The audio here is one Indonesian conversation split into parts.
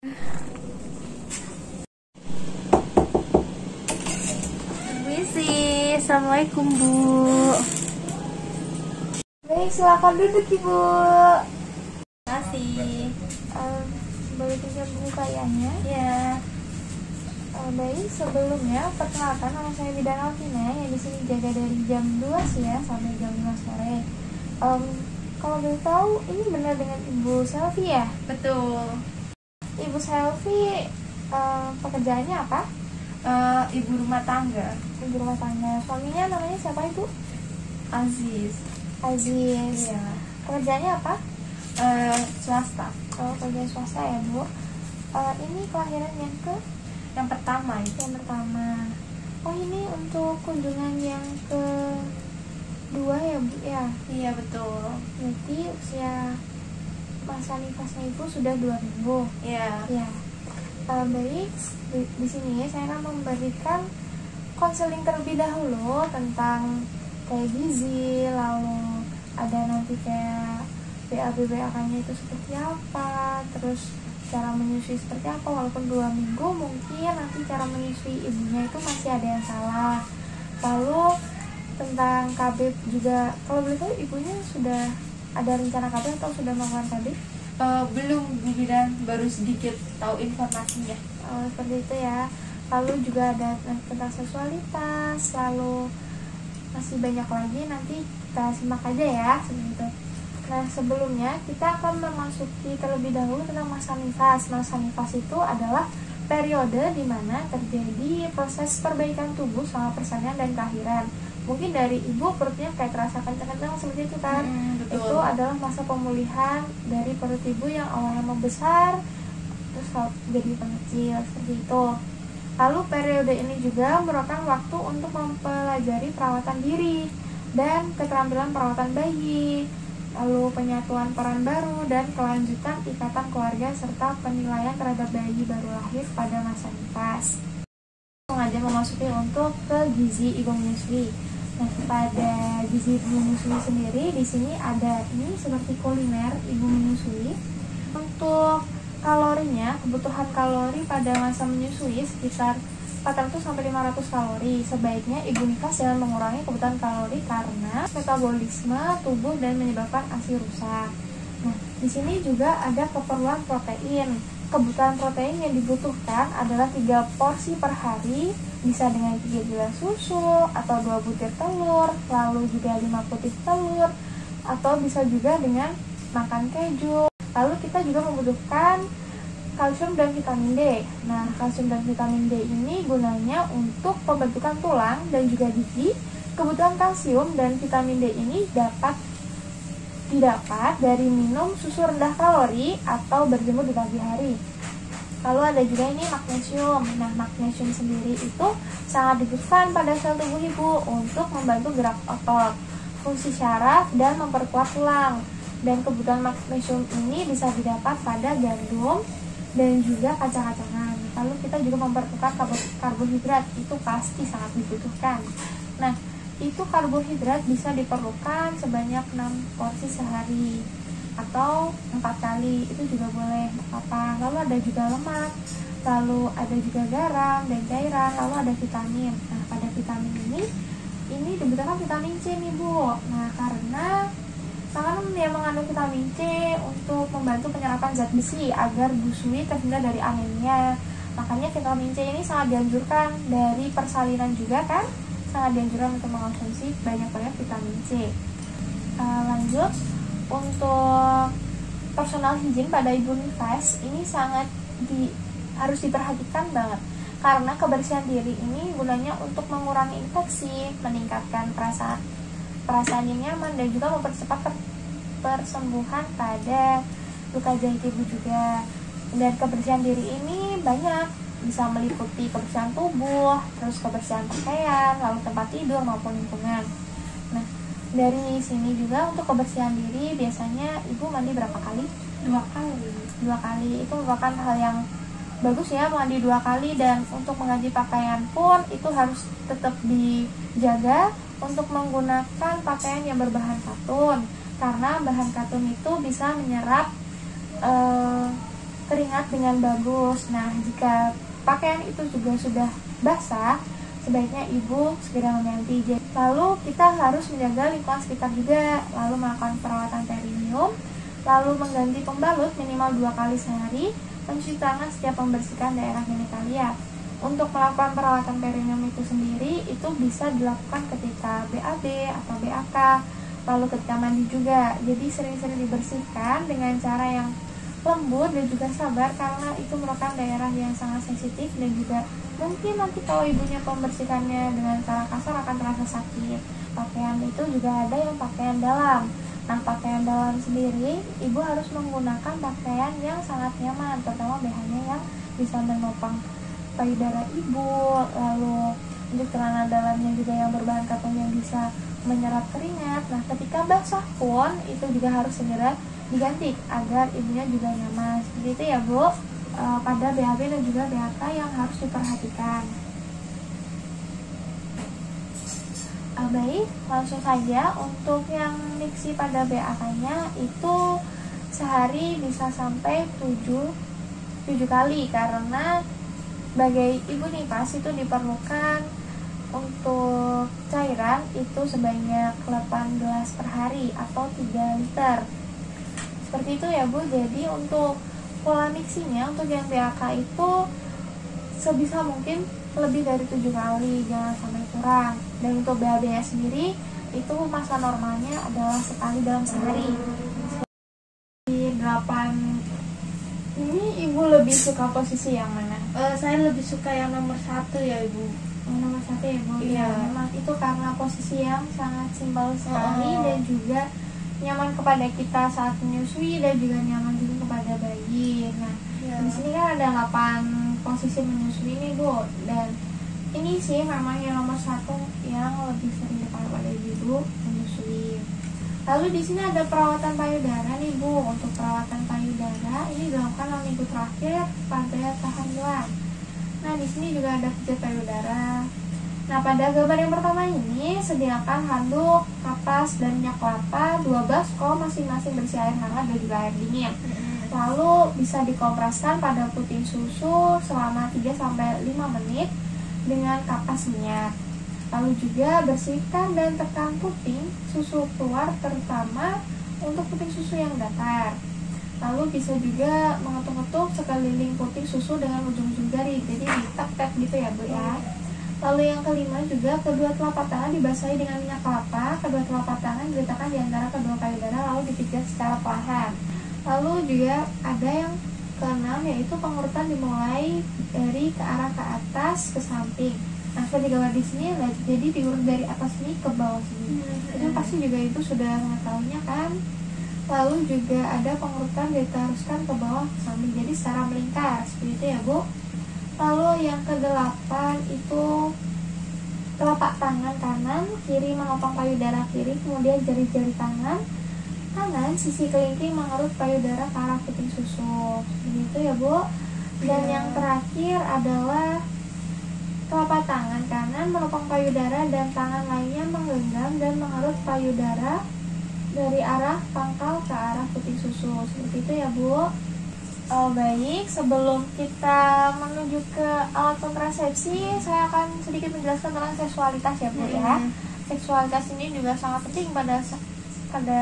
Assalamualaikum Bu. Baik, silakan duduk Ibu. Terima kasih. Boleh pinjam buku kayaknya? Ya. Baik, sebelumnya perkenalkan, nama saya Bidan Alvina yang di sini jaga dari jam 2 siang sampai jam 5 sore. Kalau boleh tahu, ini benar dengan Ibu Selvi ya? Betul. Ibu Selvi pekerjaannya apa? Ibu rumah tangga. Ibu rumah tangga. Suaminya namanya siapa Ibu? Aziz. Aziz. Iya. Pekerjaannya apa? Swasta. Oh, kerja swasta ya Bu. Ini kelahiran Yang pertama itu. yang pertama. Oh, ini untuk kunjungan yang kedua ya Bu ya? Iya betul. Berarti usia masa nifasnya Ibu sudah 2 minggu. Iya. Ya. Baik, di sini saya akan memberikan konseling terlebih dahulu tentang kayak gizi, lalu ada nanti kayak BAB-BAK-nya itu seperti apa, terus cara menyusui seperti apa. Walaupun 2 minggu mungkin nanti cara menyusui ibunya itu masih ada yang salah. Lalu tentang KB juga, kalau boleh tahu ibunya sudah ada rencana KB atau sudah melakukan KB? Belum Bu Bidan, baru sedikit tahu informasinya. Seperti itu ya. Lalu juga ada tentang seksualitas, lalu masih banyak lagi, nanti kita simak aja ya seperti itu. Nah, sebelumnya kita akan memasuki terlebih dahulu tentang masa nifas. Masa nifas itu adalah periode di mana terjadi proses perbaikan tubuh selama persalinan dan kelahiran. Mungkin dari ibu perutnya kayak terasa kencang-kencang seperti itu kan. Betul. Itu adalah masa pemulihan dari perut ibu yang awalnya membesar terus jadi mengecil seperti itu. Lalu periode ini juga merupakan waktu untuk mempelajari perawatan diri dan keterampilan perawatan bayi, lalu penyatuan peran baru dan kelanjutan ikatan keluarga serta penilaian terhadap bayi baru lahir pada masa nifas. Langsung aja memasuki untuk ke gizi ibu menyusui. Nah, pada gizi ibu menyusui sendiri di sini ada ini seperti kuliner ibu menyusui. Untuk kalorinya, kebutuhan kalori pada masa menyusui sekitar 400-500 kalori. Sebaiknya ibu nifas jangan mengurangi kebutuhan kalori karena metabolisme tubuh dan menyebabkan ASI rusak. Nah, di sini juga ada keperluan protein. Kebutuhan protein yang dibutuhkan adalah 3 porsi per hari, bisa dengan 3 gelas susu atau 2 butir telur, lalu juga 5 putih telur, atau bisa juga dengan makan keju. Lalu kita juga membutuhkan kalsium dan vitamin D. Nah, kalsium dan vitamin D ini gunanya untuk pembentukan tulang dan juga gigi. Kebutuhan kalsium dan vitamin D ini didapat dari minum susu rendah kalori atau berjemur di pagi hari. Lalu ada juga ini magnesium. Nah, magnesium sendiri itu sangat dibutuhkan pada sel tubuh ibu untuk membantu gerak otot, fungsi syaraf, dan memperkuat tulang. Dan kebutuhan magnesium ini bisa didapat pada gandum dan juga kacang-kacangan. Lalu kita juga memperlukan karbohidrat, itu pasti sangat dibutuhkan. Nah, itu karbohidrat bisa diperlukan sebanyak 6 porsi sehari atau 4 kali, itu juga boleh apa. Lalu ada juga lemak, lalu ada juga garam dan cairan, lalu ada vitamin. Nah, pada vitamin ini dibutuhkan vitamin C nih Bu. Nah, karena makanan yang mengandung vitamin C untuk membantu penyerapan zat besi agar busui terhindar dari anemia. Makanya vitamin C ini sangat dianjurkan dari persalinan juga kan, sangat dianjurkan untuk mengonsumsi banyak-banyak vitamin C. Lanjut, untuk personal hygiene pada ibu nifas ini sangat harus diperhatikan banget, karena kebersihan diri ini gunanya untuk mengurangi infeksi, meningkatkan perasaan yang nyaman, dan juga mempercepat persembuhan pada luka jahit ibu juga. Dan kebersihan diri ini banyak, bisa meliputi kebersihan tubuh, terus kebersihan pakaian, lalu tempat tidur maupun lingkungan. Nah, dari sini juga untuk kebersihan diri biasanya ibu mandi berapa kali? 2 kali. 2 kali itu merupakan hal yang bagus ya, mandi 2 kali. Dan untuk mengganti pakaian pun itu harus tetap dijaga untuk menggunakan pakaian yang berbahan katun, karena bahan katun itu bisa menyerap keringat dengan bagus. Nah, jika pakaian itu juga sudah basah, sebaiknya ibu segera mengganti. Lalu kita harus menjaga lingkungan sekitar juga, lalu melakukan perawatan perineum, lalu mengganti pembalut minimal 2 kali sehari, mencuci tangan setiap membersihkan daerah genitalia. Untuk melakukan perawatan perineum itu sendiri, itu bisa dilakukan ketika BAB atau BAK, lalu ketika mandi juga. Jadi sering-sering dibersihkan dengan cara yang lembut dan juga sabar, karena itu merupakan daerah yang sangat sensitif, dan juga mungkin nanti kalau ibunya membersihkannya dengan cara kasar akan terasa sakit. Pakaian itu juga ada yang pakaian dalam. Nah, pakaian dalam sendiri, ibu harus menggunakan pakaian yang sangat nyaman, terutama BH-nya yang bisa menopang payudara ibu. Lalu untuk celana dalamnya juga yang berbahan katun yang bisa menyerap keringat. Nah, ketika basah pun itu juga harus segera diganti agar ibunya juga nyaman. Seperti itu ya, Bu. Pada BAB dan juga BAK yang harus diperhatikan. Baik, langsung saja untuk yang mixi pada BAK-nya itu sehari bisa sampai 7 kali, karena sebagai ibu nifas itu diperlukan untuk cairan itu sebanyak 8 gelas per hari atau 3 liter. Seperti itu ya, Bu. Jadi untuk pola mixinya untuk yang BAK itu sebisa mungkin lebih dari 7 kali, jangan sampai kurang. Dan untuk BAB-nya sendiri itu masa normalnya adalah sekali dalam sehari. Di 8 ini ibu lebih suka posisi yang mana? Saya lebih suka yang nomor 1 ya, Ibu. Nomor 1 ya, Bu. Iya. Ya, memang itu karena posisi yang sangat simpel sekali dan juga nyaman kepada kita saat menyusui dan juga nyaman juga kepada bayi. Nah, di sini kan ada 8 posisi menyusui nih, Bu. Dan ini sih memang yang nomor 1 yang lebih sering dipakai pada ibu menyusui. Lalu di sini ada perawatan payudara nih, Bu. Untuk perawatan payudara ini dilakukan dalam minggu terakhir pada kehamilan. Nah, di sini juga ada pijat payudara. Nah, pada gambar yang pertama ini sediakan handuk, kapas, dan minyak kelapa 2 baskom masing-masing berisi air hangat dan juga air dingin. Lalu bisa dikompreskan pada puting susu selama 3-5 menit dengan kapas minyak. Lalu juga bersihkan dan tekan puting susu keluar, terutama untuk puting susu yang datar. Lalu bisa juga mengetuk-ketuk sekeliling puting susu dengan ujung-ujung jari, jadi ditap-tap gitu ya, Bu ya. Lalu yang kelima juga, kedua telapak tangan dibasahi dengan minyak kelapa, kedua telapak tangan diletakkan di antara kedua payudara lalu dipijat secara perlahan. Lalu juga ada yang keenam, yaitu pengurutan dimulai dari ke arah ke atas ke samping. Nah, seperti gambar di sini, jadi diurut dari atas sini ke bawah sini. Itu pasti juga itu sudah mengetahuinya kan. Lalu juga ada pengurutan diteruskan ke bawah ke samping, jadi secara melingkar, seperti itu ya, Bu. Lalu yang ke-8 itu telapak tangan kanan kiri menopang payudara kiri, kemudian jari-jari tangan kanan sisi kelingking mengerut payudara ke arah puting susu. Begitu ya, Bu. Dan yang terakhir adalah telapak tangan kanan menopang payudara dan tangan lainnya menggenggam dan mengerut payudara dari arah pangkal ke arah puting susu. Seperti itu ya, Bu. Baik, sebelum kita menuju ke alat kontrasepsi, saya akan sedikit menjelaskan tentang seksualitas ya, Bu ya. Seksualitas ini juga sangat penting pada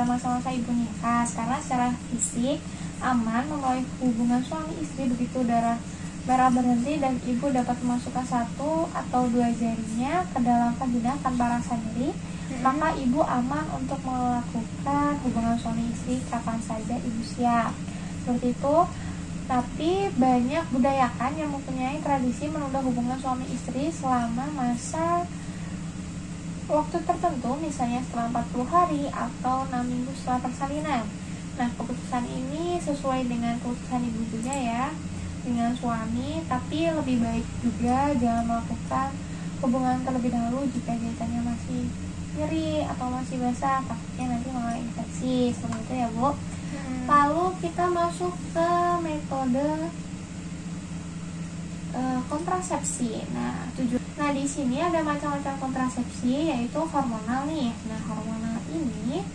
masa-masa ibu nifas, karena secara fisik aman memulai hubungan suami istri begitu darah merah berhenti dan ibu dapat memasukkan 1 atau 2 jarinya ke dalam vagina tanpa rasa nyeri, maka ibu aman untuk melakukan hubungan suami istri kapan saja ibu siap. Seperti itu. Tapi banyak budayakan yang mempunyai tradisi menunda hubungan suami istri selama masa waktu tertentu, misalnya setelah 40 hari atau 6 minggu setelah persalinan. Nah, keputusan ini sesuai dengan keputusan ibu juga ya, dengan suami, tapi lebih baik juga jangan melakukan hubungan terlebih dahulu jika jahitannya masih nyeri atau masih basah, takutnya nanti malah infeksi. Seperti itu ya, Bu. Lalu kita masuk ke metode kontrasepsi. Nah, di sini ada macam-macam kontrasepsi, yaitu hormonal nih. Nah, hormonal ini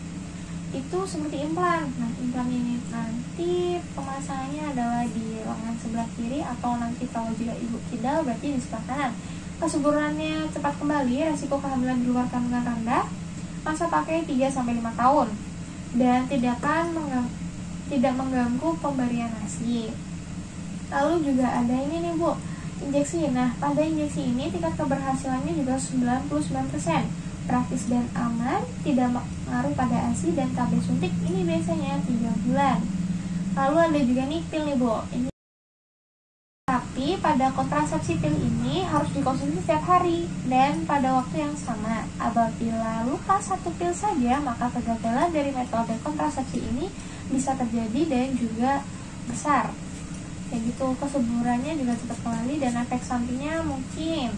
itu seperti implan. Nah, implan ini nanti pemasangannya adalah di lengan sebelah kiri, atau nanti kalau jika ibu kidal berarti di sebelah kanan. Kesuburannya cepat kembali, resiko kehamilan di luar kandungan rendah, masa pakai 3-5 tahun, dan tidak mengganggu pemberian ASI. Lalu juga ada ini nih Bu, injeksi. Nah, pada injeksi ini tingkat keberhasilannya juga 99%, praktis dan aman, tidak mengaruh pada ASI, dan KB suntik ini biasanya 3 bulan. Lalu ada juga nih pil nih Bu. Tapi pada kontrasepsi pil ini harus dikonsumsi setiap hari dan pada waktu yang sama. Apabila lupa satu pil saja, maka kegagalan dari metode kontrasepsi ini bisa terjadi dan juga besar. Kayak gitu, kesuburannya juga cepat kembali, dan efek sampingnya mungkin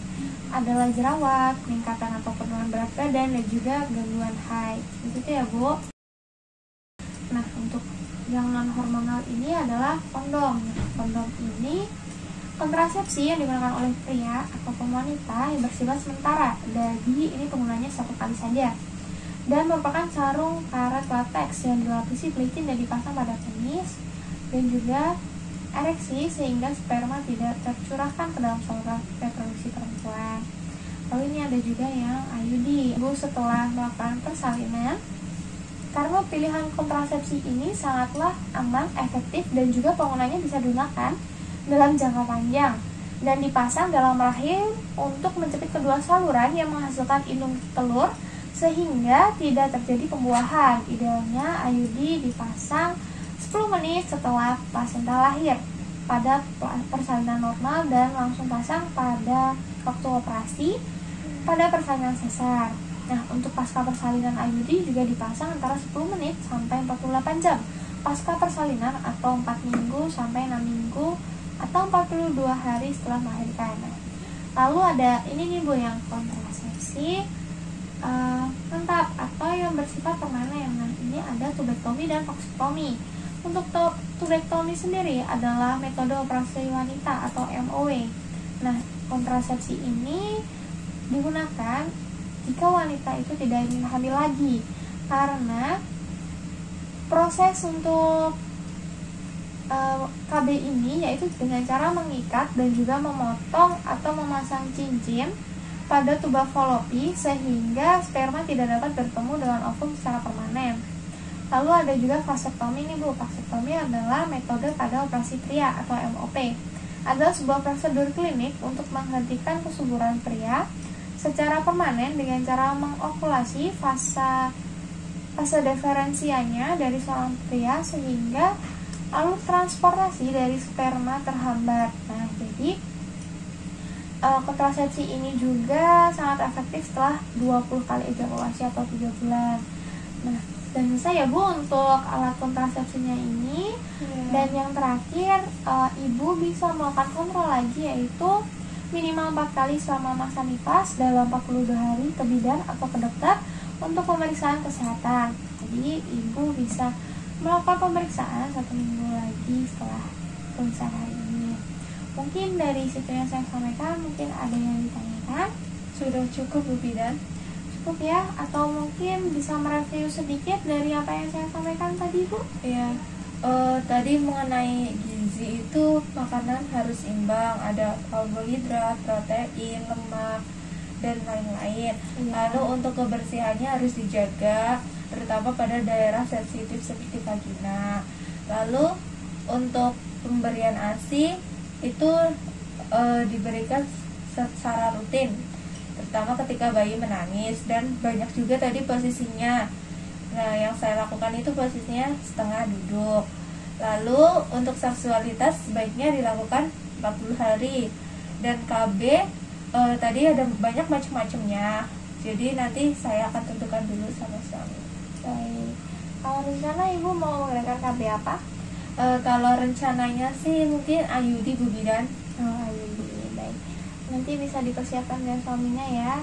adalah jerawat, peningkatan atau penurunan berat badan, dan juga gangguan haid. Begitu ya Bu. Nah, untuk yang non hormonal ini adalah kondom. Kondom ini kontrasepsi yang digunakan oleh pria ataupun wanita yang bersifat sementara. Jadi ini penggunanya 1 kali saja, dan merupakan sarung karet latex yang dilapisi pelicin dan dipasang pada penis dan juga ereksi sehingga sperma tidak tercurahkan ke dalam saluran reproduksi perempuan. Lalu ini ada juga yang IUD. Ibu setelah melakukan persalinan, karena pilihan kontrasepsi ini sangatlah aman, efektif, dan juga penggunanya bisa digunakan dalam jangka panjang dan dipasang dalam rahim untuk menjepit kedua saluran yang menghasilkan indung telur sehingga tidak terjadi pembuahan. Idealnya IUD dipasang 10 menit setelah plasenta lahir pada persalinan normal dan langsung pasang pada waktu operasi pada persalinan sesar. Nah, untuk pasca persalinan IUD juga dipasang antara 10 menit sampai 48 jam pasca persalinan, atau 4 minggu sampai 6 minggu atau 42 hari setelah melahirkan. Lalu ada ini nih Bu, yang kontrasepsi mantap atau yang bersifat permanen. Nah, ini ada tubektomi dan vaksektomi. Untuk tubektomi sendiri adalah metode operasi wanita atau MOW. Nah, kontrasepsi ini digunakan jika wanita itu tidak ingin hamil lagi, karena proses untuk KB ini yaitu dengan cara mengikat dan juga memotong atau memasang cincin pada tuba falopi sehingga sperma tidak dapat bertemu dengan ovum secara permanen. Lalu ada juga vasektomi nih Bu. Vasektomi adalah metode pada operasi pria atau MOP. Adalah sebuah prosedur klinik untuk menghentikan kesuburan pria secara permanen dengan cara mengokulasi fase deferensianya dari seorang pria sehingga lalu transportasi dari sperma terhambat. Nah, jadi kontrasepsi ini juga sangat efektif setelah 20 kali ejakulasi atau 3 bulan. Nah, dan selesai ya Bu untuk alat kontrasepsinya ini. Dan yang terakhir, ibu bisa melakukan kontrol lagi, yaitu minimal 4 kali selama masa nifas dalam 42 hari ke bidan atau ke dokter untuk pemeriksaan kesehatan. Jadi ibu bisa melakukan pemeriksaan 1 minggu lagi setelah pemeriksaan hari ini. Mungkin dari situ yang saya sampaikan, mungkin ada yang ditanyakan. Sudah cukup Bu Bidan? Cukup ya? Atau mungkin bisa mereview sedikit dari apa yang saya sampaikan tadi Bu? Ya, tadi mengenai gizi itu makanan harus imbang, ada karbohidrat, protein, lemak, dan lain-lain. Lalu untuk kebersihannya harus dijaga, terutama pada daerah sensitif seperti vagina. Lalu untuk pemberian ASI itu diberikan secara rutin, terutama ketika bayi menangis, dan banyak juga tadi posisinya. Nah, yang saya lakukan itu posisinya setengah duduk. Lalu untuk seksualitas sebaiknya dilakukan 40 hari, dan KB tadi ada banyak macam-macamnya. Jadi nanti saya akan tentukan dulu sama suami. Baik. Kalau rencana ibu mau menggunakan KB apa? Kalau rencananya sih mungkin IUD Bu Bidan. IUD. Baik. Nanti bisa dipersiapkan dengan suaminya ya.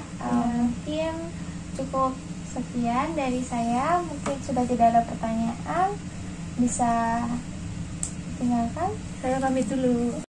Mungkin cukup sekian dari saya. Mungkin sudah tidak ada pertanyaan, bisa tinggalkan. Saya pamit dulu.